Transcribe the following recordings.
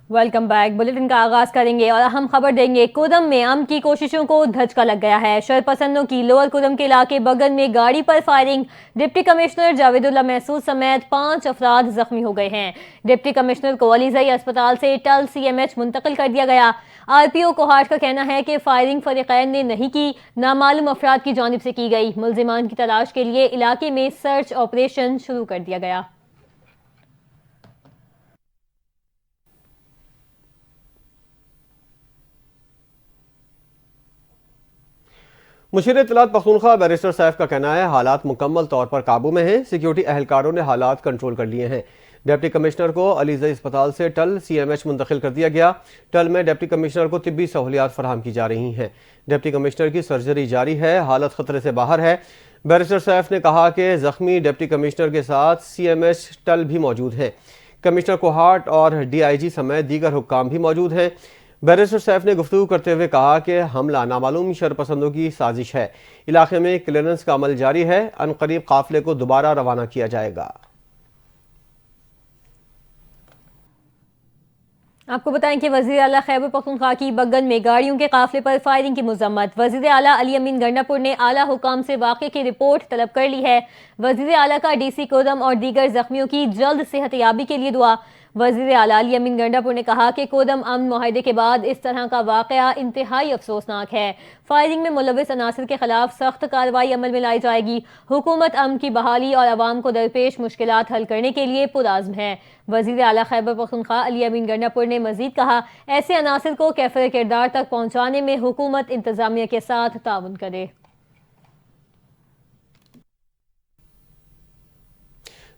Welcome back. Bulletin का आगाज करेंगे और अहम खबर देंगे। कुदम में अमन की कोशिशों को धचका लग गया है। शरपसंदों की लोअर कुदम के इलाके बगन में गाड़ी पर फायरिंग। डिप्टी कमिश्नर जावेदुल्ला महसूद समेत 5 अफराद जख्मी हो गए हैं। डिप्टी कमिश्नर को अलीजई अस्पताल से टल CMH मुंतकिल कर दिया गया। RPO कोहाट का कहना है कि फायरिंग फरीकैन ने नहीं की, नामालूम अफराद की जानिब से की गई। मुल्जिमान की तलाश के लिए इलाके में सर्च ऑपरेशन शुरू कर दिया गया। मुशीर इत्तलात पख्तूनख्वा बैरिस्टर सैफ का कहना है हालात मुकम्मल तौर पर काबू में हैं। सिक्योरिटी एहलकारों ने हालात कंट्रोल कर लिए हैं। डिप्टी कमिश्नर को अलीजई अस्पताल से टल CMH मुंतकिल कर दिया गया। टल में डिप्टी कमिश्नर को तिब्बी सहूलियात फराहम की जा रही हैं। डिप्टी कमिश्नर की सर्जरी जारी है, हालत खतरे से बाहर है। बैरिस्टर सैफ ने कहा कि जख्मी डिप्टी कमिश्नर के साथ CMH टल भी मौजूद हैं। कमिश्नर कोहाट और DIG समेत दीगर हुक्काम भी मौजूद हैं। बैरिस्टर सैफ ने गुफ्तगू करते हुए कहा कि हमला नामालूम शरपसंदों की साजिश है। इलाके में क्लियरेंस का अमल जारी है। अनकरीब काफिले को दोबारा रवाना किया जाएगा। आपको बताएं कि वज़ीर आला खैबर पख्तूनख्वा की बगन में गाड़ियों के काफिले पर फायरिंग की मजम्मत। वज़ीर आला अली अमीन गंडापुर ने आला हुकाम से वाक़े की रिपोर्ट तलब कर ली है। वज़ीर आला का DC कोदम और दीगर जख्मियों की जल्द सेहतयाबी के लिए दुआ। वज़ीर आला अली अमीन गंडापुर ने कहा कि कोदम अमन मुआहदे के बाद इस तरह का वाक़या इंतहाई अफसोसनाक है। फायरिंग में मुलव्विस अनासर के खिलाफ सख्त कार्रवाई अमल में लाई जाएगी। हुकूमत अमन की बहाली और अवाम को दरपेश मुश्किलात हल करने के लिए पुरआज़्म है। वज़ीर आला खैबर पख्तूनख्वा अली अमीन गंडापुर ने मजीद कहा, ऐसे अनासर को कैफिर किरदार तक पहुँचाने में हुकूमत इंतजामिया के साथ ताउन करे।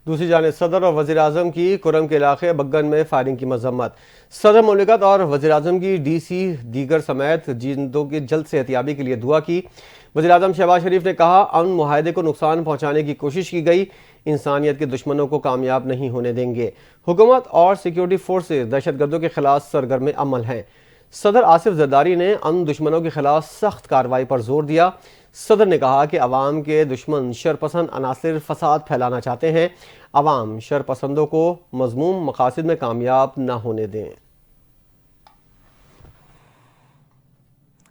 दूसरी जानिब सदर और वज़ीर आज़म की कुरम के इलाके बग्गन में फायरिंग की मजम्मत। सदर मुमलिकत और वज़ीर आज़म की DC दीगर समेत जिंदों की जल्द सेहतयाबी के लिए दुआ की। वज़ीर आज़म शहबाज शरीफ ने कहा अमन मुआहदे को नुकसान पहुँचाने की कोशिश की गई, इंसानियत के दुश्मनों को कामयाब नहीं होने देंगे। हुकूमत और सिक्योरिटी फोर्सेज दहशतगर्दों के खिलाफ सरगर्म अमल हैं। सदर आसिफ जरदारी ने अमन दुश्मनों के खिलाफ सख्त कार्रवाई पर जोर दिया। सदर ने कहा कि अवाम के दुश्मन शरपसंद अनासिर फसाद फैलाना चाहते हैं। अवाम शरपसंदों को मज़मूम मकासद में कामयाब न होने दें।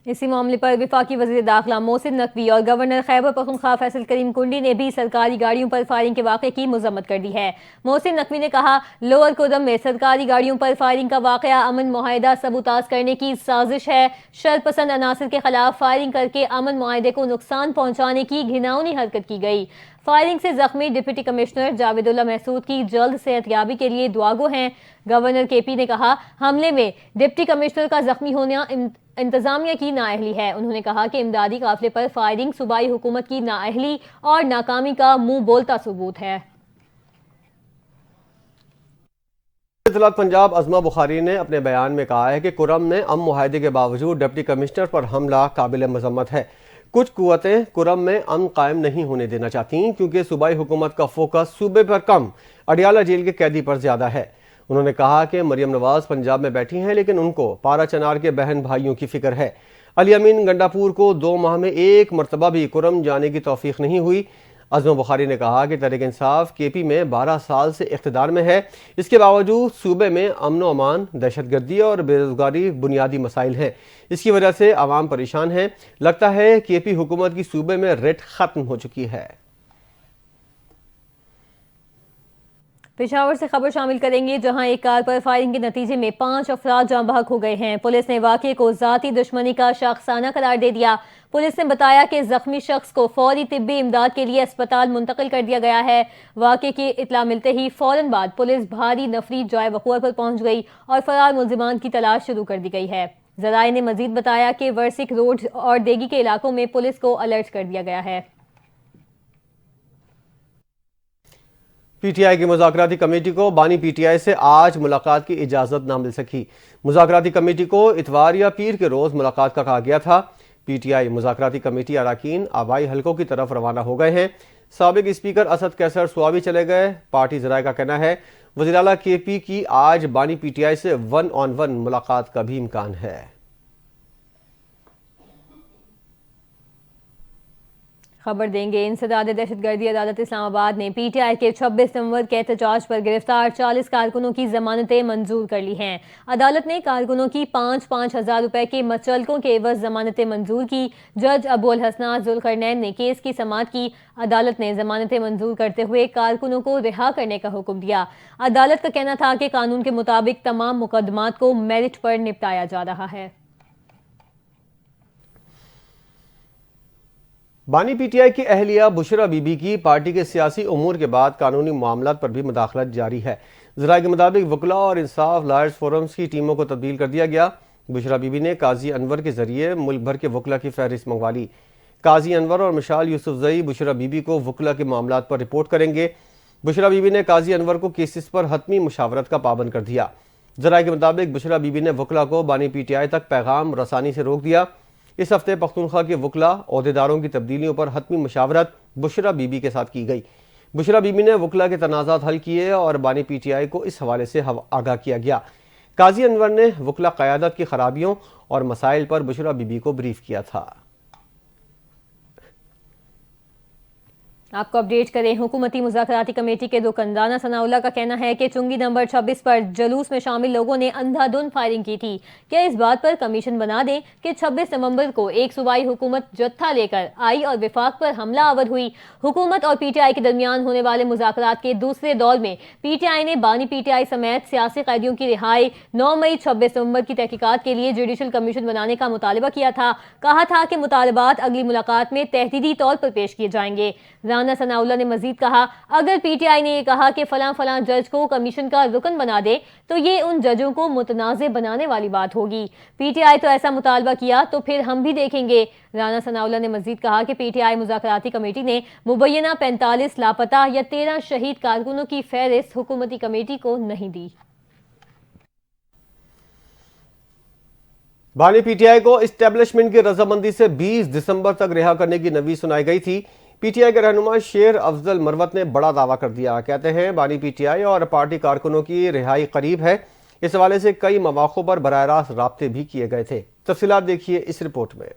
इसी मामले पर वफाकी वज़ीर दाखिला मोहसिन नकवी और गवर्नर खैबर पख्तूनख्वा फैसल करीम कुंडी ने भी सरकारी गाड़ियों पर फायरिंग के वाक़े की मजम्मत कर दी है। मोहसिन नकवी ने कहा लोअर कुदम में सरकारी गाड़ियों पर फायरिंग का वाक़या अमन मुआहिदा सबूताज करने की साजिश है। शरपसंद अनासर के खिलाफ फायरिंग करके अमन मुआहिदे को नुकसान पहुँचाने की घिनौनी हरकत की गई। फायरिंग से जख्मी डिप्टी कमिश्नर जावेदुल्ला महसूद की जल्द सेहतयाबी के लिए दुआगो हैं। गवर्नर KP ने कहा हमले में डिप्टी कमिश्नर का जख्मी होना इंतजामिया की नाअहली है। उन्होंने कहा कि इमदादी काफिले पर फायरिंग सूबाई हुकूमत की नाअहली और नाकामी का मुंह बोलता सबूत है। इत्तलात पंजाब अज़मा बुखारी ने अपने बयान में कहा है कि कुरम में अमन मुआहदे के बावजूद डिप्टी कमिश्नर पर हमला काबिल मजम्मत है। कुछ कुव्वतें कुरम में अमन कायम नहीं होने देना चाहती क्योंकि सूबाई हुकूमत का फोकस सूबे पर कम अडियाला जेल के कैदी पर ज्यादा है। उन्होंने कहा कि मरियम नवाज पंजाब में बैठी हैं लेकिन उनको पारा चनार के बहन भाइयों की फिक्र है। अली अमीन गंडापुर को 2 माह में एक मरतबा भी कुरम जाने की तौफीक नहीं हुई। अज़मा बुखारी ने कहा कि तहरीक इंसाफ KP में 12 साल से इख्तिदार में है, इसके बावजूद सूबे में अमन अमान, दहशतगर्दी और बेरोजगारी बुनियादी मसाइल हैं। इसकी वजह से आवाम परेशान है। लगता है KP हुकूमत की सूबे में रेट खत्म हो चुकी है। पेशावर से खबर शामिल करेंगे जहां एक कार पर फायरिंग के नतीजे में 5 अफराद जाँ बहक हो गए हैं। पुलिस ने वाक़े को ज़ाती दुश्मनी का शाखसाना करार दे दिया। पुलिस ने बताया कि जख्मी शख्स को फौरी तिब्बी इमदाद के लिए अस्पताल मुंतकिल कर दिया गया है। वाक़े की इत्तला मिलते ही फौरन बाद पुलिस भारी नफरी जाए वक़ूअ पर पहुंच गई और फरार मुल्जिमान की तलाश शुरू कर दी गई है। ज़राए ने मजीद बताया कि वर्सिक रोड और देगी के इलाकों में पुलिस को अलर्ट कर दिया गया है। PTI की मुज़ाकराती कमेटी को बानी PTI से आज मुलाकात की इजाज़त ना मिल सकी। मुज़ाकराती कमेटी को इतवार या पीर के रोज़ मुलाकात का कहा गया था। PTI मुज़ाकराती कमेटी अरकान आबाई हलकों की तरफ रवाना हो गए हैं। साबिक स्पीकर असद कैसर स्वाबी चले गए। पार्टी ज़राए का कहना है वज़ीर आला KP की आज बानी PTI से 1-on-1 मुलाकात का भी इम्कान है। खबर देंगे। इंसदाद दहशतगर्दी अदालत इस्लामाबाद ने PTI के 26 नवंबर के एहतजाज पर गिरफ्तार 40 कारकुनों की जमानतें मंजूर कर ली हैं। अदालत ने कारकुनों की 5-5 हज़ार रुपए के मचलकों के एवज जमानतें मंजूर की। जज अबू अल हसनात जुल्करनैन ने केस की समाअत की। अदालत ने जमानतें मंजूर करते हुए कारकुनों को रिहा करने का हुक्म दिया। अदालत का कहना था कि कानून के मुताबिक तमाम मुकदमात को मेरिट पर निपटाया जा रहा है। बानी PTI की अहलिया बुशरा बीबी की पार्टी के सियासी उमूर के बाद कानूनी मामलात पर भी मुदाखलत जारी है। ज़राए के मुताबिक वकला और इंसाफ लॉयर्स फोरम्स की टीमों को तब्दील कर दिया गया। बुशरा बीबी ने काजी अनवर के जरिए मुल्क भर के वकला की फहरिस्त मंगवा ली। काजी अनवर और मिशाल यूसुफजई बुशरा बीबी को वकला के मामलात पर रिपोर्ट करेंगे। बुशरा बीबी ने काजी अनवर को केसेस पर हतमी मुशावरत का पाबंद कर दिया। ज़राए के मुताबिक बुशरा बीबी ने वकला को बानी PTI तक पैगाम रसानी से रोक दिया। इस हफ्ते पख्तूनख्वा के वकला ओहदेदारों की तब्दीलियों पर हतमी मुशावरत बुशरा बीबी के साथ की गई। बुशरा बीबी ने वकला के तनाज़ात हल किए और बानी PTI को इस हवाले से आगाह किया गया। काजी अनवर ने वकला क़यादत की खराबियों और मसाइल पर बुशरा बीबी को ब्रीफ किया था। आपको अपडेट करें। हुकूमती मुज़ाकराती कमेटी के रुकन सनाउल्लाह का कहना है कि चुंगी नंबर 26 पर जुलूस में शामिल लोगों ने अंधाधुंध फायरिंग की थी। क्या इस बात पर कमीशन बना दें कि 26 नवंबर को एक सूबाई हुकूमत जत्था लेकर आई और विफाक पर हमला आवर हुई। हुकूमत और PTI के दरमियान होने वाले मुज़ाकरात के दूसरे दौर में PTI ने बानी PTI समेत सियासी कैदियों की रिहाई 9 मई 26 नवंबर की तहकीकात के लिए जुडिशल कमीशन बनाने का मुतालबा किया था। कहा था कि मुतालबात अगली मुलाकात में तहदीदी तौर पर पेश किए जाएंगे। राना सनाउल्लाह ने मजीद कहा, अगर PTI ने यह कहा कि फलां जज को कमीशन का रुकन बना दे तो ये उन जजों को मुतनाज़े बनाने वाली बात होगी। PTI तो ऐसा मुतालबा किया तो फिर हम भी देखेंगे। राना सनाउल्लाह ने मजीद कहा कि PTI मुज़ाकराती कमेटी ने मुबैना 45 लापता या 13 शहीद कारकुनों की फहरिस्त हुकूमती कमेटी को नहीं दी। बानी PTI को इस्टेब्लिशमेंट की रजामंदी से 20 दिसंबर तक रिहा करने की नवीज सुनाई गई थी। PTI के रहनुमा शेर अफजल मरवत ने बड़ा दावा कर दिया। कहते हैं बानी PTI और पार्टी कारकुनों की रिहाई करीब है। इस हवाले से कई मौक़ों पर बराह रास्त राब्ते भी किए गए थे। तफसीलात देखिए इस रिपोर्ट में।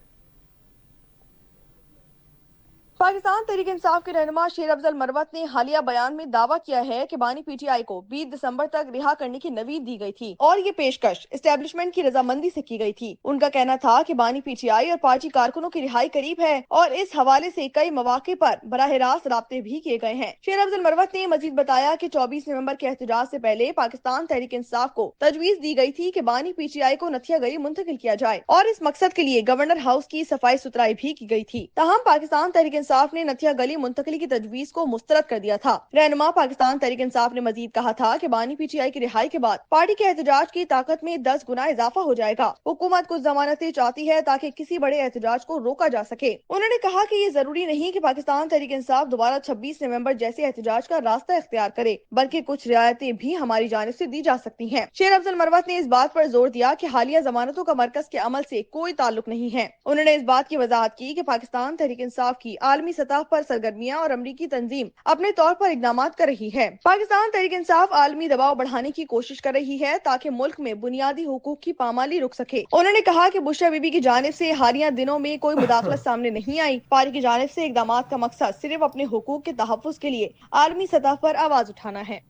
पाकिस्तान तहरीक इंसाफ के रहनुमा शेर अफजल मरवत ने हालिया बयान में दावा किया है कि बानी PTI को 20 दिसंबर तक रिहा करने की नवीद दी गई थी और ये पेशकश एस्टेब्लिशमेंट की रजामंदी से की गई थी। उनका कहना था कि बानी PTI और पार्टी कारकुनों की रिहाई करीब है और इस हवाले से कई मौके पर बराह रास्त राब्ते भी किए गए हैं। शेर अफजल मरवत ने मजीद बताया कि 24 नवंबर के एहतजाज से पहले पाकिस्तान तहरीक इंसाफ को तजवीज दी गई थी कि बानी PTI को नथिया गली मुंतकिल किया जाए और इस मकसद के लिए गवर्नर हाउस की सफाई सुथराई भी की गई थी। ताहम पाकिस्तान तहरीक इंसाफ ने नथिया गली मुंतकली की तजवीज को मुस्तरद कर दिया था। रहनुमा पाकिस्तान तहरीक इंसाफ ने मजीद कहा था कि बानी PTI की रिहाई के बाद पार्टी के एहतजाज की ताकत में 10 गुना इजाफा हो जाएगा। हुकूमत कुछ जमानतें चाहती है ताकि किसी बड़े एहतजाज को रोका जा सके। उन्होंने कहा कि ये जरूरी नहीं कि पाकिस्तान तहरीक इंसाफ दोबारा 26 नवंबर जैसे एहतजाज का रास्ता इख्तियार करे, बल्कि कुछ रियायतें भी हमारी जानिब से दी जा सकती हैं। शेर अफजल मरवत ने इस बात पर जोर दिया कि हालिया जमानतों का मरकज के अमल से कोई ताल्लुक नहीं है। उन्होंने इस बात की वजाहत की कि पाकिस्तान तहरीक इंसाफ की आलमी सतह पर सरगर्मियां और अमरीकी तंजीम अपने तौर पर इकदाम कर रही है। पाकिस्तान तहरीक इंसाफ आलमी दबाव बढ़ाने की कोशिश कर रही है ताकि मुल्क में बुनियादी हुकूक की पामाली रुक सके। उन्होंने कहा कि बुशरा बीबी की जानिब से हालिया दिनों में कोई मुदाखलत सामने नहीं आई। पार्टी की जानिब से इकदाम का मकसद सिर्फ अपने हुकूक के तहफ़्फ़ुज़ के लिए आलमी सतह पर आवाज उठाना है।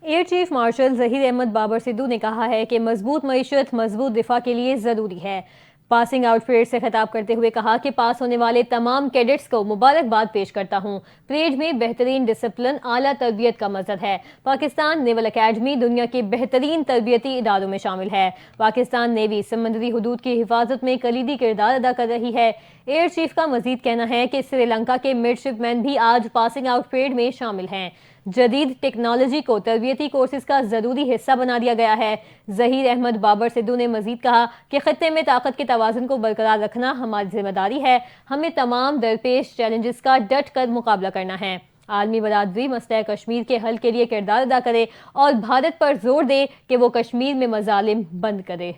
Air chief marshal Zaheer Ahmed Babar Sidhu ने कहा है कि मजबूत मईशत मजबूत दिफा के लिए ज़रूरी है। पासिंग आउट परेड से खिताब करते हुए कहा कि पास होने वाले तमाम कैडेट्स को मुबारकबाद पेश करता हूँ। परेड में बेहतरीन डिसिप्लिन आला तरबियत का मज़हर है। पाकिस्तान नेवल अकेडमी दुनिया के बेहतरीन तरबियती इदारों में शामिल है। पाकिस्तान नेवी समंदरी हुदूद की हिफाजत में कलीदी किरदार अदा कर रही है। एयर चीफ का मजीद कहना है कि श्रीलंका के मिडशिपमैन भी आज पासिंग आउट परेड में शामिल हैं। जदीद टेक्नोलॉजी को तरबियती कोर्सेज का ज़रूरी हिस्सा बना दिया गया है। ज़हीर अहमद बाबर सिद्धू ने मजीद कहा कि खत्ते में ताकत के तवाज़ुन को बरकरार रखना हमारी जिम्मेदारी है। हमें तमाम दरपेश चैलेंजेस का डट कर मुकाबला करना है। आलमी बरादरी मसला कश्मीर के हल के लिए किरदार अदा करे और भारत पर जोर दे कि वो कश्मीर में मजालिम बंद करे।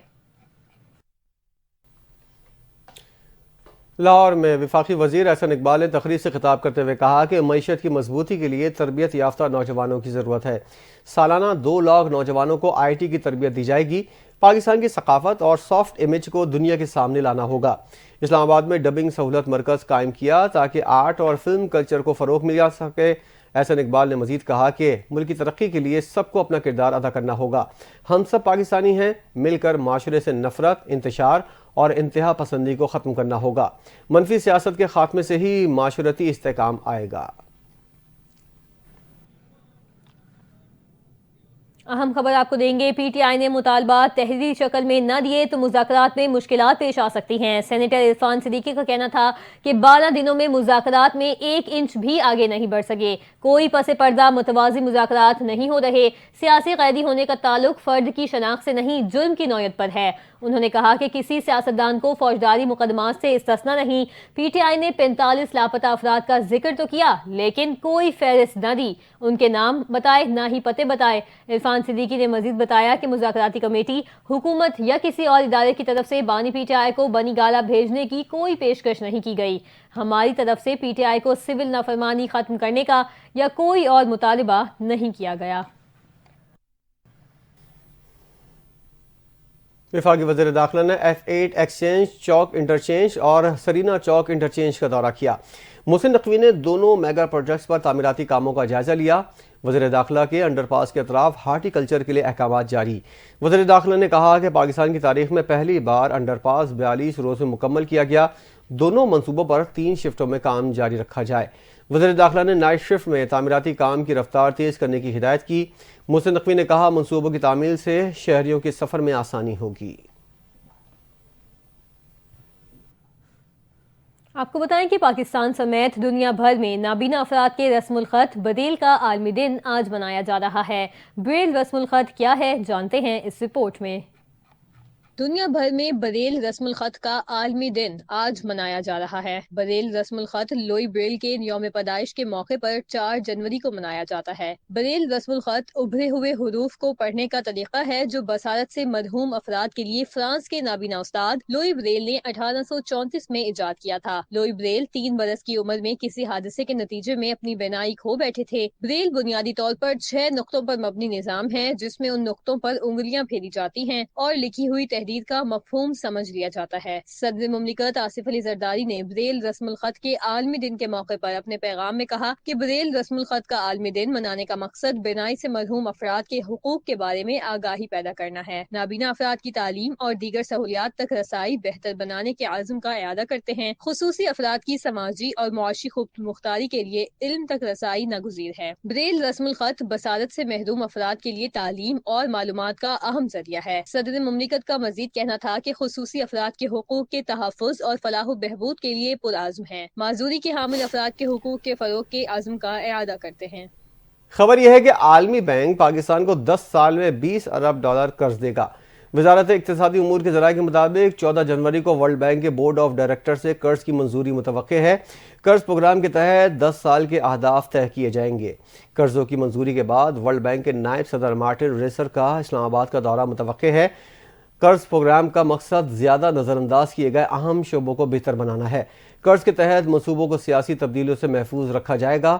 लाहौर में वफाकी वजीर एहसन इकबाल ने तकरीर से खिताब करते हुए कहा कि मईशत की मजबूती के लिए तरबियत याफ्ता नौजवानों की ज़रूरत है। सालाना 2 लाख नौजवानों को IT की तरबियत दी जाएगी। پاکستان کی ثقافت اور سافٹ امیج کو دنیا کے سامنے لانا ہوگا۔ اسلام آباد میں ڈبنگ سہولت مرکز قائم کیا تاکہ آرٹ اور فلم کلچر کو فروغ مل سکے۔ احسن اقبال نے مزید کہا کہ ملک کی ترقی کے لیے سب کو اپنا کردار ادا کرنا ہوگا۔ ہم سب پاکستانی ہیں، مل کر معاشرے سے نفرت، انتشار اور انتہا پسندی کو ختم کرنا ہوگا۔ منفی سیاست کے خاتمے سے ہی معاشرتی استحکام آئے گا۔ اہم خبر آپ کو دیں گے، پی ٹی آئی نے مطالبات تحریری شکل میں نہ دیے تو مذاکرات میں مشکلات پیش آ سکتی ہیں۔ سینیٹر عرفان صدیقی کا کہنا تھا کہ 12 دنوں میں مذاکرات میں 1 انچ بھی آگے نہیں بڑھ سکے۔ کوئی پس پردہ متوازی مذاکرات نہیں ہو رہے۔ سیاسی قیدی ہونے کا تعلق فرد کی شناخت سے نہیں، جرم کی نوعیت پر ہے۔ انہوں نے کہا کہ کسی سیاستدان کو فوجداری مقدمات سے استثنا نہیں۔ پی ٹی آئی نے 45 لاپتہ افراد کا ذکر تو کیا لیکن کوئی فہرست نہ دی، ان کے نام بتائے نہ ہی پتے بتائے۔ عرفان صدیقی نے مزید بتایا کہ مذاکراتی کمیٹی، حکومت یا کسی اور ادارے کی طرف سے بانی پی ٹی آئی کو بنی گالہ بھیجنے کی کوئی پیشکش نہیں کی گئی۔ ہماری طرف سے پی ٹی آئی کو سول نافرمانی ختم کرنے کا یا کوئی اور مطالبہ نہیں کیا گیا۔ وفاقی وزیر داخلہ نے F8 ایکسچینج چوک انٹرچینج اور سرینا چوک انٹرچینج کا دورہ کیا۔ محسن نقوی نے دونوں میگا پروجیکٹس پر تعمیراتی کاموں کا جائزہ لیا۔ وزیر داخلہ کے انڈر پاس کے اطراف ہارٹی کلچر کے لیے احکامات جاری۔ وزیر داخلہ نے کہا کہ پاکستان کی تاریخ میں پہلی بار انڈر پاس 42 روز میں مکمل کیا گیا۔ دونوں منصوبوں پر 3 شفٹوں میں کام جاری رکھا جائے۔ وزیر داخلہ نے نائٹ شفٹ میں تعمیراتی کام کی رفتار تیز کرنے کی ہدایت کی۔ محسن نقوی نے کہا منصوبوں کی تعمیل سے شہریوں کے سفر میں آسانی ہوگی۔ آپ کو بتائیں کہ پاکستان سمیت دنیا بھر میں نابینا افراد کے رسم الخط بریل کا عالمی دن آج منایا جا رہا ہے۔ بریل رسم الخط کیا ہے جانتے ہیں اس رپورٹ میں۔ دنیا بھر میں بریل رسم الخط کا عالمی دن آج منایا جا رہا ہے۔ بریل رسم الخط لوئی بریل کے یوم پیدائش کے موقع پر 4 جنوری کو منایا جاتا ہے۔ بریل رسم الخط ابھرے ہوئے حروف کو پڑھنے کا طریقہ ہے جو بصارت سے مرحوم افراد کے لیے فرانس کے نابینا استاد لوئی بریل نے 1834 میں ایجاد کیا تھا۔ لوئی بریل 3 برس کی عمر میں کسی حادثے کے نتیجے میں اپنی بینائی کھو بیٹھے تھے۔ بریل بنیادی طور پر 6 نقطوں پر مبنی نظام ہے جس میں ان نقطوں پر انگلیاں پھیری جاتی ہیں اور لکھی ہوئی تحریر کا مفہوم سمجھ لیا جاتا ہے۔ صدر مملکت آصف علی زرداری نے بریل رسم الخط کے عالمی دن کے موقع پر اپنے پیغام میں کہا کہ بریل رسم الخط کا عالمی دن منانے کا مقصد بینائی سے مرحوم افراد کے حقوق کے بارے میں آگاہی پیدا کرنا ہے۔ نابینا افراد کی تعلیم اور دیگر سہولیات تک رسائی بہتر بنانے کے عزم کا اعادہ کرتے ہیں۔ خصوصی افراد کی سماجی اور معاشی خود مختاری کے لیے علم تک رسائی ناگزیر ہے۔ بریل رسم الخط بصارت سے محروم افراد کے لیے تعلیم اور معلومات کا اہم ذریعہ ہے۔ صدر مملکت کا مزید کہنا تھا کہ خصوصی افراد کے حقوق کے تحفظ اور فلاح و بہبود کے لیے پرعزم ہیں۔ معذوری کے حامل افراد کے حقوق کے فروغ کے عزم کا اعادہ کرتے ہیں۔ خبر یہ ہے کہ عالمی بینک پاکستان کو 10 سال میں $20 ارب قرض دے گا۔ وزارت اقتصادی امور کے ذرائع کے مطابق 14 جنوری کو ورلڈ بینک کے بورڈ آف ڈائریکٹر سے قرض کی منظوری متوقع ہے۔ قرض پروگرام کے تحت 10 سال کے اہداف طے کیے جائیں گے۔ قرضوں کی منظوری کے بعد ورلڈ بینک کے نائب صدر مارٹن ریسر کا اسلام آباد کا دورہ متوقع ہے۔ قرض پروگرام کا مقصد زیادہ نظر انداز کیے گئے اہم شعبوں کو بہتر بنانا ہے۔ قرض کے تحت منصوبوں کو سیاسی تبدیلیوں سے محفوظ رکھا جائے گا۔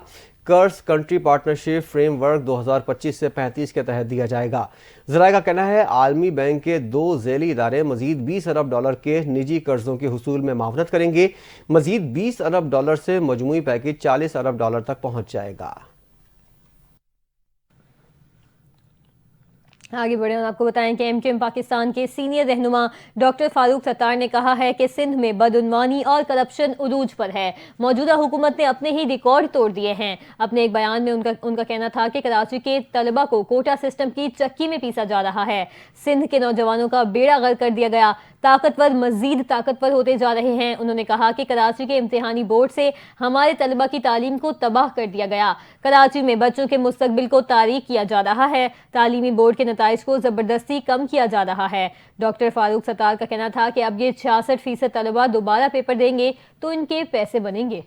قرض کنٹری پارٹنرشپ فریم ورک 2025 سے 35 کے تحت دیا جائے گا۔ ذرائع کا کہنا ہے عالمی بینک کے 2 ذیلی ادارے مزید $20 ارب کے نجی قرضوں کے حصول میں معاونت کریں گے۔ مزید $20 ارب سے مجموعی پیکیج $40 ارب تک پہنچ جائے گا۔ آگے بڑھیں اور آپ کو بتائیں کہ ایم کیو ایم پاکستان کے سینئر رہنما ڈاکٹر فاروق ستار نے کہا ہے کہ سندھ میں بدعنوانی اور کرپشن عروج پر ہے۔ موجودہ حکومت نے اپنے ہی ریکارڈ توڑ دیے ہیں۔ اپنے ایک بیان میں ان کا کہنا تھا کہ کراچی کے طلبہ کو کوٹا سسٹم کی چکی میں پیسا جا رہا ہے۔ سندھ کے نوجوانوں کا بیڑا غرق کر دیا گیا۔ طاقتور مزید طاقتور ہوتے جا رہے ہیں۔ انہوں نے کہا کہ کراچی کے امتحانی بورڈ سے ہمارے طلبہ کی تعلیم کو تباہ کر دیا گیا۔ کراچی میں بچوں کے مستقبل کو تاریک کیا جا رہا ہے۔ تعلیمی بورڈ کے نتائج کو زبردستی کم کیا جا رہا ہے۔ ڈاکٹر فاروق ستار کا کہنا تھا کہ اب یہ 66% طلبہ دوبارہ پیپر دیں گے تو ان کے پیسے بنیں گے۔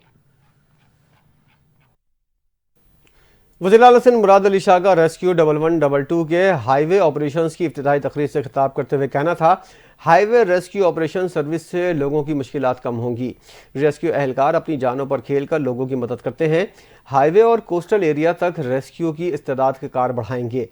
وزیر اعلیٰ سندھ مراد علی شاہ کا ریسکیو 1122 کے ہائی وے آپریشنز کی افتتاحی تقریب سے خطاب کرتے ہوئے کہنا تھا ہائی وے ریسکیو آپریشن سروس سے لوگوں کی مشکلات کم ہوں گی۔ ریسکیو اہلکار اپنی جانوں پر کھیل کر لوگوں کی مدد کرتے ہیں۔ ہائی وے اور کوسٹل ایریا تک ریسکیو کی استعداد کے کار بڑھائیں گے۔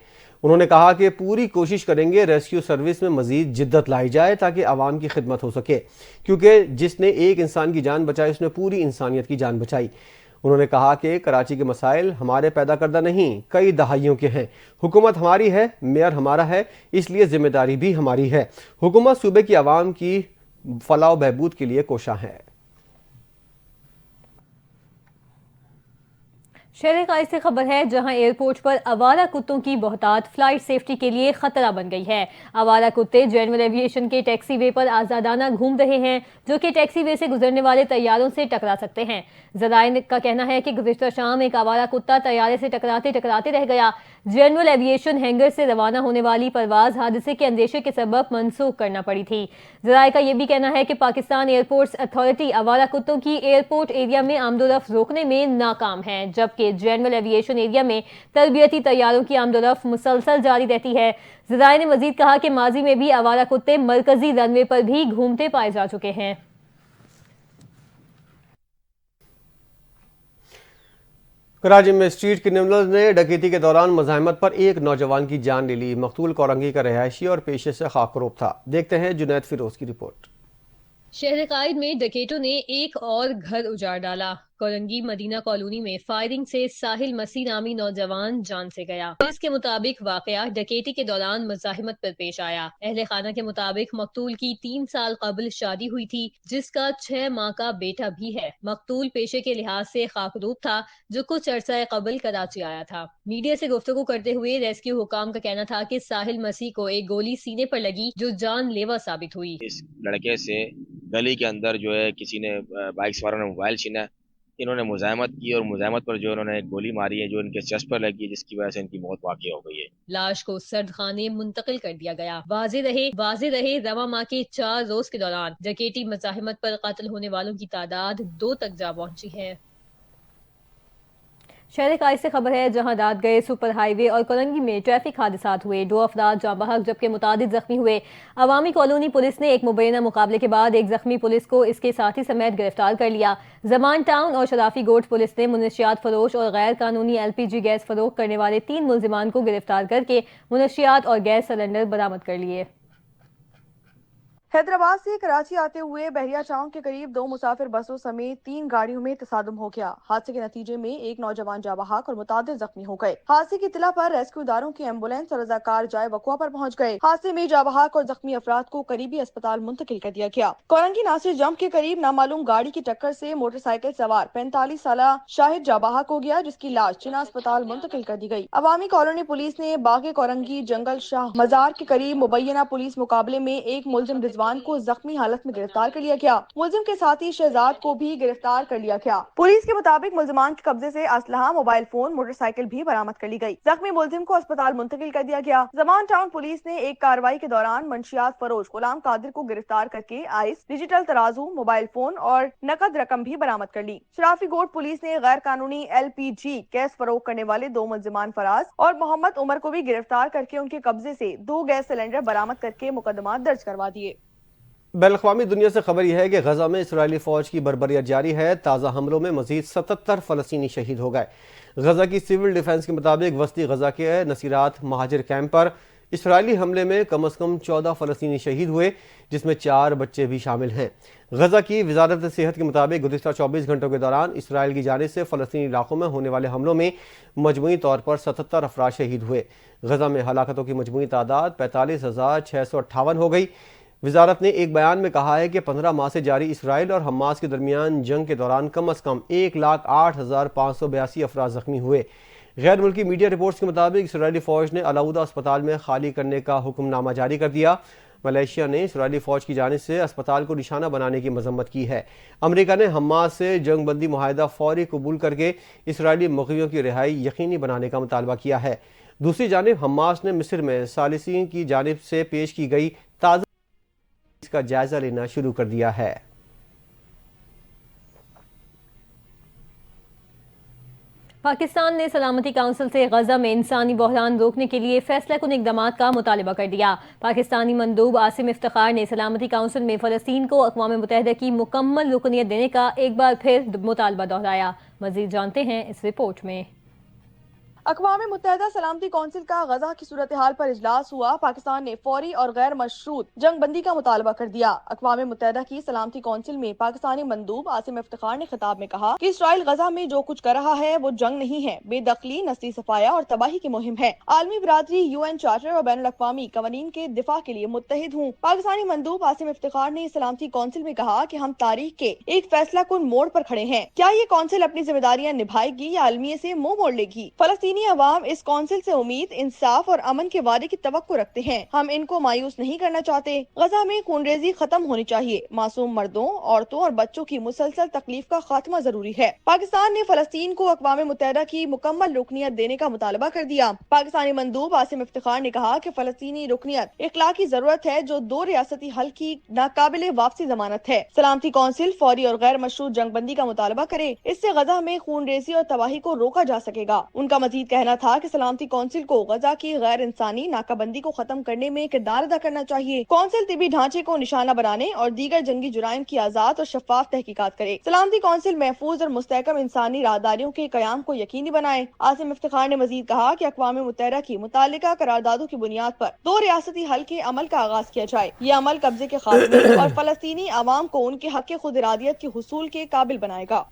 انہوں نے کہا کہ پوری کوشش کریں گے ریسکیو سروس میں مزید جدت لائی جائے تاکہ عوام کی خدمت ہو سکے، کیونکہ جس نے ایک انسان کی جان بچائی اس نے پوری انسانیت کی جان بچائی۔ انہوں نے کہا کہ کراچی کے مسائل ہمارے پیدا کردہ نہیں، کئی دہائیوں کے ہیں۔ حکومت ہماری ہے، میئر ہمارا ہے، اس لیے ذمہ داری بھی ہماری ہے۔ حکومت صوبے کی عوام کی فلاح و بہبود کے لیے کوشاں ہے۔ شہر قائد سے خبر ہے جہاں ایئرپورٹ پر آوارہ کتوں کی بہتات فلائٹ سیفٹی کے لیے خطرہ بن گئی ہے۔ آوارہ کتے جنرل ایویشن کے ٹیکسی وے پر آزادانہ گھوم رہے ہیں جو کہ ٹیکسی وے سے گزرنے والے طیاروں سے ٹکرا سکتے ہیں۔ ذرائع کا کہنا ہے کہ گزشتہ شام ایک آوارہ کتا طیارے سے ٹکراتے رہ گیا۔ جنرل ایویشن ہینگر سے روانہ ہونے والی پرواز حادثے کے اندیشے کے سبب منسوخ کرنا پڑی تھی۔ ذرائع کا یہ بھی کہنا ہے کہ پاکستان ایئرپورٹس اتھارٹی آوارہ کتوں کی ایئرپورٹ ایریا میں آمد و رفت روکنے میں ناکام ہے، جبکہ جنرل ایویشن ایریا میں تربیتی طیاروں کی آمد و رفت مسلسل جاری رہتی ہے۔ ذرائع نے مزید کہا کہ ماضی میں بھی آوارہ کتے مرکزی رن وے پر بھی گھومتے پائے جا چکے ہیں۔ کراچی میں اسٹریٹ کرمنلز نے ڈکیتی کے دوران مزاحمت پر ایک نوجوان کی جان لے لی۔ مقتول کورنگی کا رہائشی اور پیشے سے خاکروب تھا۔ دیکھتے ہیں جنید فیروز کی رپورٹ۔ شہر قائد میں ڈکیٹوں نے ایک اور گھر اجاڑ ڈالا۔ کورنگی مدینہ کالونی میں فائرنگ سے ساحل مسیح نامی نوجوان جان سے گیا۔ پولیس کے مطابق واقعہ ڈکیتی کے دوران مزاحمت پر پیش آیا۔ اہل خانہ کے مطابق مقتول کی 3 سال قبل شادی ہوئی تھی جس کا 6 ماہ کا بیٹا بھی ہے۔ مقتول پیشے کے لحاظ سے خاکروب تھا جو کچھ عرصہ قبل کراچی آیا تھا۔ میڈیا سے گفتگو کرتے ہوئے ریسکیو حکام کا کہنا تھا کہ ساحل مسیح کو ایک گولی سینے پر لگی جو جان لیوا ثابت ہوئی۔ اس لڑکے سے گلی کے اندر جو ہے کسی نے بائک سواروں نے موبائل چھینا، انہوں نے مزاحمت کی اور مزاحمت پر جو انہوں نے ایک گولی ماری ہے جو ان کے چیسٹ پر لگی ہے جس کی وجہ سے ان کی موت واقع ہو گئی ہے۔ لاش کو سرد خانے منتقل کر دیا گیا۔ واضح رہے رواں ماہ کے 4 روز کے دوران ڈکیتی مزاحمت پر قتل ہونے والوں کی تعداد 2 تک جا پہنچی ہے۔ شہر قائد سے خبر ہے جہاں رات گئے سپر ہائی وے اور کورنگی میں ٹریفک حادثات ہوئے، 2 افراد جاں بحق جبکہ متعدد زخمی ہوئے۔ عوامی کالونی پولیس نے ایک مبینہ مقابلے کے بعد ایک زخمی پولیس کو اس کے ساتھی سمیت گرفتار کر لیا۔ زمان ٹاؤن اور شرافی گوٹ پولیس نے منشیات فروش اور غیر قانونی LPG گیس فروخت کرنے والے 3 ملزمان کو گرفتار کر کے منشیات اور گیس سلنڈر برآمد کر لیے۔ حیدرآباد سے کراچی آتے ہوئے بحریہ ٹاؤن کے قریب 2 مسافر بسوں سمیت 3 گاڑیوں میں تصادم ہو گیا۔ حادثے کے نتیجے میں ایک نوجوان جاں بحق اور متعدد زخمی ہو گئے۔ حادثے کی اطلاع پر ریسکیو اداروں کی ایمبولینس اور رضاکار جائے وقوع پر پہنچ گئے۔ حادثے میں جاں بحق اور زخمی افراد کو قریبی اسپتال منتقل کر دیا گیا۔ کورنگی ناصر جمپ کے قریب نامعلوم گاڑی کی ٹکر سے موٹر سائیکل سوار 45 سالہ شاہد جاں بحق ہو گیا جس کی لاش چنا اسپتال منتقل کر دی گئی۔ عوامی کالونی پولیس نے باغ کورنگی جنگل شاہ مزار کے قریب مبینہ پولیس مقابلے میں ایک ملزم رضوان کو زخمی حالت میں گرفتار کر لیا گیا۔ ملزم کے ساتھی شہزاد کو بھی گرفتار کر لیا گیا۔ پولیس کے مطابق ملزمان کے قبضے سے اسلحہ، موبائل فون، موٹر سائیکل بھی برآمد کر لی گئی۔ زخمی ملزم کو اسپتال منتقل کر دیا گیا۔ زمان ٹاؤن پولیس نے ایک کارروائی کے دوران منشیات فروش غلام قادر کو گرفتار کر کے آئس، ڈیجیٹل ترازو، موبائل فون اور نقد رقم بھی برآمد کر لی۔ شرافی گوٹ پولیس نے غیر قانونی LPG گیس فروخت کرنے والے 2 ملزمان فراز اور محمد عمر کو بھی گرفتار کر کے ان کے قبضے سے 2 گیس سلنڈر برآمد کر کے مقدمات درج کروا دیے۔ بین الاقوامی دنیا سے خبر یہ ہے کہ غزہ میں اسرائیلی فوج کی بربریت جاری ہے۔ تازہ حملوں میں مزید 77 فلسطینی شہید ہو گئے۔ غزہ کی سول ڈیفنس کے مطابق وسطی غزہ کے نصیرات مہاجر کیمپ پر اسرائیلی حملے میں کم از کم 14 فلسطینی شہید ہوئے جس میں 4 بچے بھی شامل ہیں۔ غزہ کی وزارت صحت کے مطابق گزشتہ 24 گھنٹوں کے دوران اسرائیل کی جانب سے فلسطینی علاقوں میں ہونے والے حملوں میں مجموعی طور پر 77 افراد شہید ہوئے۔ غزہ میں ہلاکتوں کی مجموعی تعداد 45,658 ہو گئی۔ وزارت نے ایک بیان میں کہا ہے کہ 15 ماہ سے جاری اسرائیل اور حماس کے درمیان جنگ کے دوران کم از کم 1,08,582 افراد زخمی ہوئے۔ غیر ملکی میڈیا رپورٹس کے مطابق اسرائیلی فوج نے العودہ اسپتال میں خالی کرنے کا حکم نامہ جاری کر دیا۔ ملائیشیا نے اسرائیلی فوج کی جانب سے اسپتال کو نشانہ بنانے کی مذمت کی ہے۔ امریکہ نے حماس سے جنگ بندی معاہدہ فوری قبول کر کے اسرائیلی مغویوں کی رہائی یقینی بنانے کا مطالبہ کیا ہے۔ دوسری جانب حماس نے مصر میں ثالثین کی جانب سے پیش کی گئی تازہ اس کا جائزہ لینا شروع کر دیا ہے۔ پاکستان نے سلامتی کونسل سے غزہ میں انسانی بحران روکنے کے لیے فیصلہ کن اقدامات کا مطالبہ کر دیا۔ پاکستانی مندوب عاصم افتخار نے سلامتی کونسل میں فلسطین کو اقوام متحدہ کی مکمل رکنیت دینے کا ایک بار پھر مطالبہ دہرایا۔ مزید جانتے ہیں اس رپورٹ میں۔ अक़वाम मुत्तहिदा सलामती कौंसिल का गजा की सूरत हाल पर इजलास हुआ। पाकिस्तान ने फौरी और गैर मशरूत जंग बंदी का मुतालबा कर दिया। अक़वाम मुत्तहिदा की सलामती कौंसिल में पाकिस्तानी मंदूब आसिम इफ्तिखार ने खिताब में कहा कि इसराइल गजा में जो कुछ कर रहा है वो जंग नहीं है, बेदखली, नस्ली सफाया और तबाही की मुहिम है। आलमी बिरादरी UN चार्टर और बैनुल अक़वामी कवानीन के दिफा के लिए मुत्तहिद हूँ। पाकिस्तानी मंदूब आसिम इफ्तिखार ने सलामती कौंसिल में कहा कि हम तारीख के एक फैसला कुन मोड़ पर खड़े हैं। क्या ये कौंसिल अपनी जिम्मेदारियां निभाएगी या आलमी से मुंह मोड़ लेगी? फलस्तीनी अवाम इस कौंसिल से उम्मीद, इंसाफ और अमन के वादे की तवक्को रखते हैं। हम इनको मायूस नहीं करना चाहते। गजा में खूनरेजी खत्म होनी चाहिए। मासूम मर्दों, औरतों और बच्चों की मुसलसल तकलीफ का खात्मा जरूरी है। पाकिस्तान ने फलस्तीन को अक़वाम मुत्तहिदा की मुकम्मल रुकनियत देने का मुतालबा कर दिया। पाकिस्तानी मंदूब आसिम इफ्तिखार ने कहा कि फलस्तीनी रुकनियत इखलाकी जरूरत है जो दो रियासती हल की नाकाबिले वापसी जमानत है। सलामती कौंसिल फौरी और गैर मशरूत जंग बंदी का मुतालबा करे, इससे गजा में खूनरेजी और तबाही को रोका जा सकेगा। उनका मजीद कहना था कि सलामती कौंसिल को गजा की गैर इंसानी नाकाबंदी को खत्म करने में किरदार अदा करना चाहिए। कौंसिल तिबी ढांचे को निशाना बनाने और दीगर जंगी जुराइम की आजाद और शफाफ तहकीकात करे। सलामती कौंसिल महफूज और मुस्तहकम इंसानी राहदारियों के कयाम को यकीनी बनाए। आसिम इफ्तिखार ने मजीद कहा कि अक़वाम मुत्तहिदा की मुतालिका करारदादों की बुनियाद पर दो रियासती हल के अमल का आगाज किया जाए। ये अमल कब्जे के खात्मे और फलस्तीनी अवाम को उनके हक खुद इरादियत के हुसूल के काबिल बनाएगा।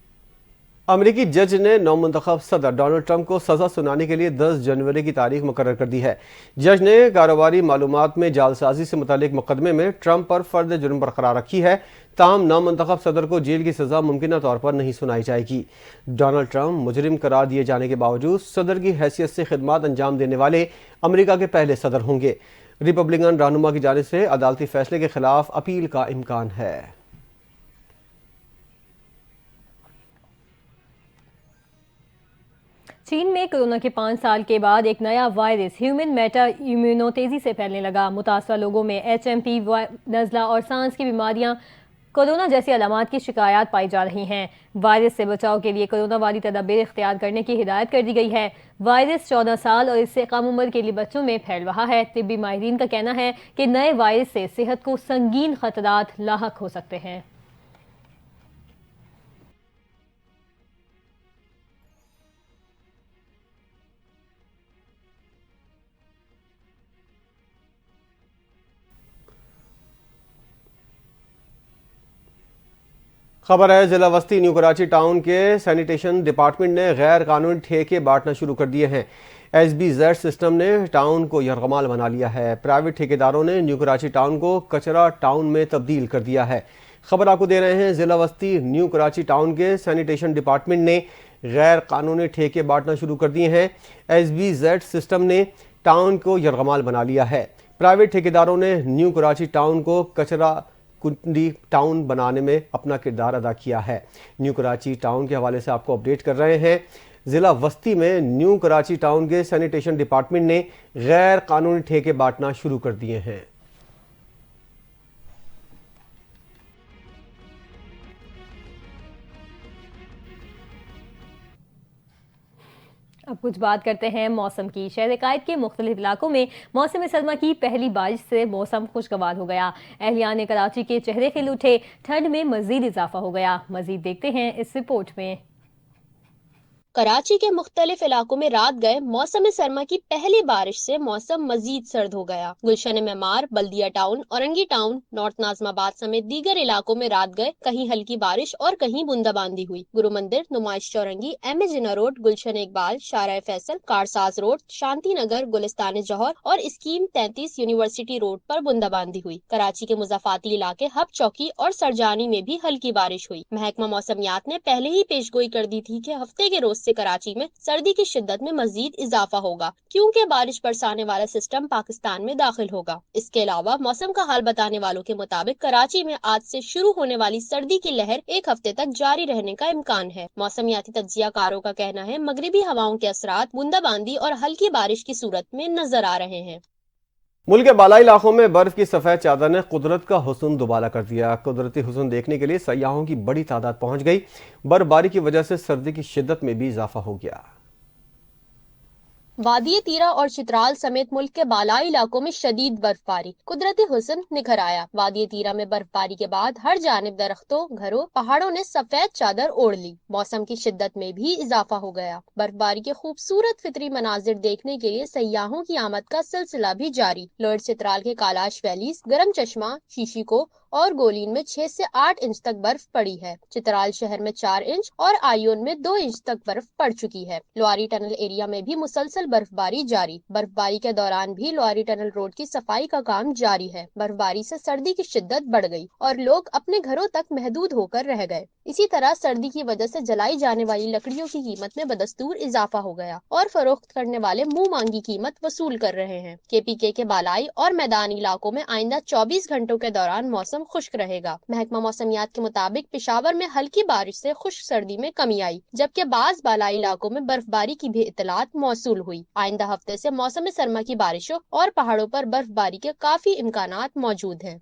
अमेरिकी जज ने नौमुंतखब सदर डोनाल्ड ट्रंप को सजा सुनाने के लिए 10 जनवरी की तारीख मुकर्रर कर दी है। जज ने कारोबारी मालूमात में जालसाजी से मुतालिक मुकदमे में ट्रंप पर फर्द जुर्म बरकरार रखी है। ताहम नौमुंतखब सदर को जेल की सजा मुमकिन तौर पर नहीं सुनाई जाएगी। डोनाल्ड ट्रंप मुजरिम करार दिए जाने के बावजूद सदर की हैसियत से खिदमात अंजाम देने वाले अमेरिका के पहले सदर होंगे। रिपब्लिकन रहनुमा की जानिब से अदालती फैसले के खिलाफ अपील का इम्कान है। चीन में कोरोना के 5 साल के बाद एक नया वायरस ह्यूमन मेटा इम्यूनो तेजी से फैलने लगा। मुतासरा लोगों में HMP, नज़ला और सांस की बीमारियां, कोरोना जैसी अलामात की शिकायत पाई जा रही हैं। वायरस से बचाव के लिए कोरोना वाली तदाबीर इख्तियार करने की हिदायत कर दी गई है। वायरस 14 साल और इससे कम उम्र के लिए बच्चों में फैल रहा है। तिब्बी माहिरीन का कहना है कि नए वायरस से सेहत को संगीन खतरात लाहक हो सकते हैं। खबर है जिला वस्ती न्यू कराची टाउन के सैनिटेशन डिपार्टमेंट ने गैर कानूनी ठेके बांटना शुरू कर दिए हैं। SBZ सिस्टम ने टाउन को यरगमाल बना लिया है। प्राइवेट ठेकेदारों ने न्यू कराची टाउन को कचरा टाउन में तब्दील कर दिया है। खबर आपको दे रहे हैं जिला वस्ती न्यू कराची टाउन के सैनिटेशन डिपार्टमेंट ने गैर कानूनी ठेके बांटना शुरू कर दिए हैं। SBZ सिस्टम ने टाउन को यरगमाल बना लिया है। प्राइवेट ठेकेदारों ने न्यू कराची टाउन को कचरा कुंडी टाउन बनाने में अपना किरदार अदा किया है। न्यू कराची टाउन के हवाले से आपको अपडेट कर रहे हैं। जिला वस्ती में न्यू कराची टाउन के सैनिटेशन डिपार्टमेंट ने गैर कानूनी ठेके बांटना शुरू कर दिए हैं। अब कुछ बात करते हैं मौसम की। शहर कायद के मुख्तलिफ इलाकों में मौसम सरमा की पहली बारिश से मौसम खुशगवार हो गया। अहलियान कराची के चेहरे खिल उठे, ठंड में मजीद इजाफा हो गया। मजीद देखते हैं इस रिपोर्ट में। कराची के मुख्तलिफ इलाकों में रात गए मौसम सरमा की पहली बारिश से मौसम मजीद सर्द हो गया। Gulshan Maymar, Baldia town, Orangi town, north Nazimabad समेत दीगर इलाकों में रात गए कहीं हल्की बारिश और कहीं बूंदाबांदी हुई। गुरु मंदिर, नुमाइश चौरंगी, MA जिन्ना रोड, गुलशन इकबाल, शारा फैसल, कारसाज रोड, शांति नगर, गुलिस्तान जौहर और स्कीम 33 यूनिवर्सिटी रोड पर बूंदाबांदी हुई। कराची के मुजाफाती इलाके हब चौकी और सरजानी में भी हल्की बारिश हुई। महकमा मौसमियात ने पहले ही पेशगोई कर दी थी कि हफ्ते के रोज से कराची में सर्दी की शिद्दत में मजीद इजाफा होगा, क्योंकि बारिश बरसाने वाला सिस्टम पाकिस्तान में दाखिल होगा। इसके अलावा मौसम का हाल बताने वालों के मुताबिक कराची में आज से शुरू होने वाली सर्दी की लहर एक हफ्ते तक जारी रहने का इम्कान है। मौसमियाती तज्जियाकारों का कहना है मगरिबी हवाओं के असरात बूंदाबांदी और हल्की बारिश की सूरत में नजर आ रहे हैं। मुल्क के बालाई इलाकों में बर्फ की सफेद चादर ने कुदरत का हुस्न दुबाला कर दिया। कुदरती हुस्न देखने के लिए सयाहों की बड़ी तादाद पहुंच गई। बर्फबारी की वजह से सर्दी की शिद्दत में भी इजाफा हो गया। वादिये तीरा और चित्राल समेत मुल्क के बालाई इलाकों में शदीद बर्फबारी, कुदरती हुस्न निखर आया। वादिये तीरा में बर्फबारी के बाद हर जानिब दरख्तों, घरों, पहाड़ों ने सफेद चादर ओढ़ ली। मौसम की शिद्दत में भी इजाफा हो गया। बर्फबारी के खूबसूरत फितरी मनाजिर देखने के लिए सयाहों की आमद का सिलसिला भी जारी। लोअर चित्राल के कालाश वैलीज, गरम चश्मा, शीशीको और गोलीन में 6 से 8 इंच तक बर्फ पड़ी है। चित्राल शहर में 4 इंच और आयोन में 2 इंच तक बर्फ पड़ चुकी है। लोआरी टनल एरिया में भी मुसलसल बर्फबारी जारी। बर्फबारी के दौरान भी लोआरी टनल रोड की सफाई का काम जारी है। बर्फबारी से सर्दी की शिद्दत बढ़ गई और लोग अपने घरों तक महदूद होकर रह गए। इसी तरह सर्दी की वजह से जलाई जाने वाली लकड़ियों की कीमत में बदस्तूर इजाफा हो गया और फरोख्त करने वाले मुंह मांगी कीमत वसूल कर रहे हैं। KPK के बालाई और मैदानी इलाकों में आइंदा 24 घंटों के दौरान मौसम खुश्क रहेगा। महकमा मौसमियात के मुताबिक पेशावर में हल्की बारिश से खुश्क सर्दी में कमी आई, जबकि बाज बालाई इलाकों में बर्फबारी की भी इत्तलात मौसूल हुई। आइंदा हफ्ते से मौसम सरमा की बारिशों और पहाड़ों पर बर्फबारी के काफी इम्कानात मौजूद हैं।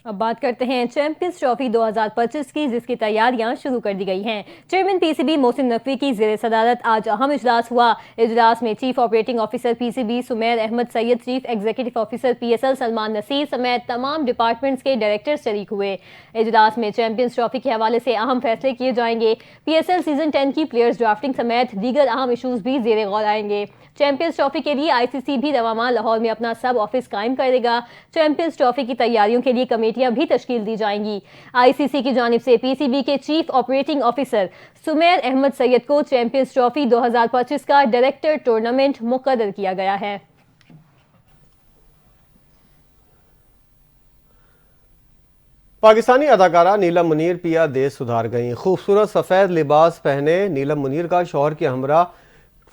अब बात करते हैं चैंपियंस ट्रॉफी 2025 की, जिसकी तैयारियां शुरू कर दी गई हैं। चेयरमैन PCB मोहसिन नकवी की ज़ेर सदारत आज अहम इजलास हुआ। इजलास में chief operating officer PCB Sumair Ahmed Syed, chief executive officer PSL Salman Naseer समेत तमाम डिपार्टमेंट्स के डायरेक्टर शरीक हुए। इजलास में चैंपियंस ट्रॉफी के हवाले से अहम फैसले किए जाएंगे। PSL सीजन 10 की प्लेयर्स ड्राफ्टिंग समेत दीगर अहम इशूज़ भी ज़ेर गौर आएंगे। चैंपियंस ट्रॉफी के लिए ICC भी रवामा लाहौर में अपना सब ऑफिस कायम करेगा। चैंपियंस ट्रॉफी की तैयारियों के लिए कमेटियां भी तश्कील दी जाएंगी। ICC की जानिब से PCB के chief operating officer Sumair Ahmed Syed को चैंपियंस ट्रॉफी 2025 का डायरेक्टर टूर्नामेंट मुकर्रर किया गया है। पाकिस्तानी अदाकारा नीलम मुनीर पिया देश सुधार गईं। खूबसूरत सफ़ेद लिबास पहने नीलम मुनीर का शौहर के हमरा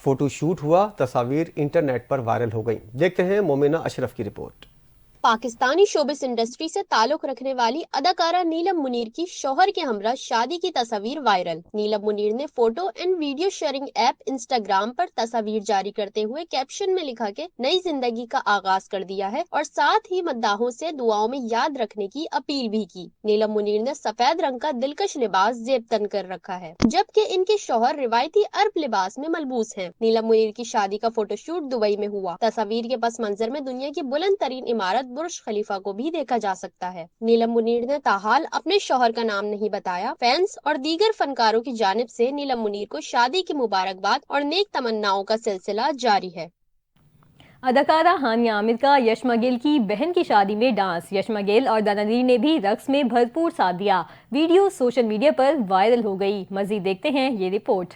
फोटो शूट हुआ। तस्वीर इंटरनेट पर वायरल हो गई। देखते हैं मोमिना अशरफ की रिपोर्ट। पाकिस्तानी शोबिस इंडस्ट्री से ताल्लुक रखने वाली अदाकारा नीलम मुनीर की शौहर के हमरा शादी की तस्वीर वायरल। नीलम मुनीर ने photo and video sharing app Instagram पर तस्वीर जारी करते हुए कैप्शन में लिखा कि नई जिंदगी का आगाज कर दिया है और साथ ही मद्दाहों से दुआओं में याद रखने की अपील भी की। नीलम मुनीर ने सफेद रंग का दिलकश लिबास जेब तन कर रखा है, जबकि इनके शौहर रिवायती अरब लिबास में मलबूस हैं। नीलम मुनीर की शादी का फोटोशूट दुबई में हुआ। तस्वीर के पस मंजर में दुनिया की बुलंद तरीन इमारत बुर्ज खलीफा को भी देखा जा सकता है। नीलम मुनीर ने ताहाल अपने शौहर का नाम नहीं बताया। फैंस और दीगर फनकारों की जानिब से नीलम मुनीर को शादी की मुबारकबाद और नेक तमन्नाओं का सिलसिला जारी है। अदाकारा हानिया आमिर का यशमा गिल की बहन की शादी में डांस। यशमा गिल और दानानीर ने भी रक्स में भरपूर साथ दिया। वीडियो सोशल मीडिया पर वायरल हो गई। मजीद देखते हैं ये रिपोर्ट।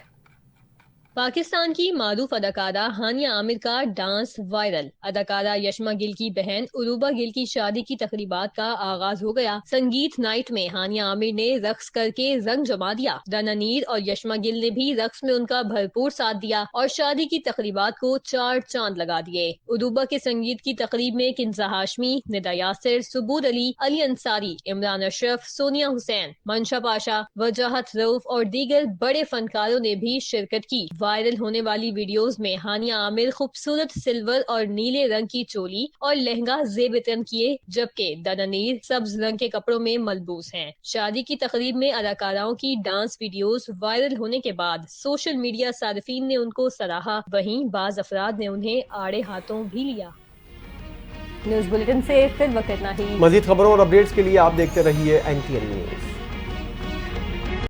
पाकिस्तान की मारूफ अदाकारा हानिया आमिर का डांस वायरल। अदाकारा यशमा गिल की बहन उरूबा गिल की शादी की तकरीबात का आगाज हो गया। संगीत नाइट में हानिया आमिर ने रक्स करके रंग जमा दिया। दानानीर और यशमा गिल ने भी रक्स में उनका भरपूर साथ दिया और शादी की तकरीबात को 4 चांद लगा दिए। उरूबा के संगीत की तकरीब में किन्जा हाशमी, निदा यासिर, सुबूर अली, अली अंसारी, इमरान अशरफ, सोनिया हुसैन, मंशा पाशा, वजाहत रऊफ और दीगर बड़े फनकारों ने भी शिरकत की। वायरल होने वाली वीडियोस में हानिया आमिर खूबसूरत सिल्वर और नीले रंग की चोली और लहंगा जेब तन किए, जबकि दानानीर सब्ज रंग के कपड़ों में मलबूस हैं। शादी की तकरीब में अदाकाराओं की डांस वीडियोस वायरल होने के बाद सोशल मीडिया सारिफीन ने उनको सराहा, वहीं बाज अफराद ने उन्हें आड़े हाथों भी लिया। न्यूज बुलेटिन से फिर वक्त इतना ही। मजीद खबरों और अपडेट्स के लिए आप देखते रहिए NTN न्यूज।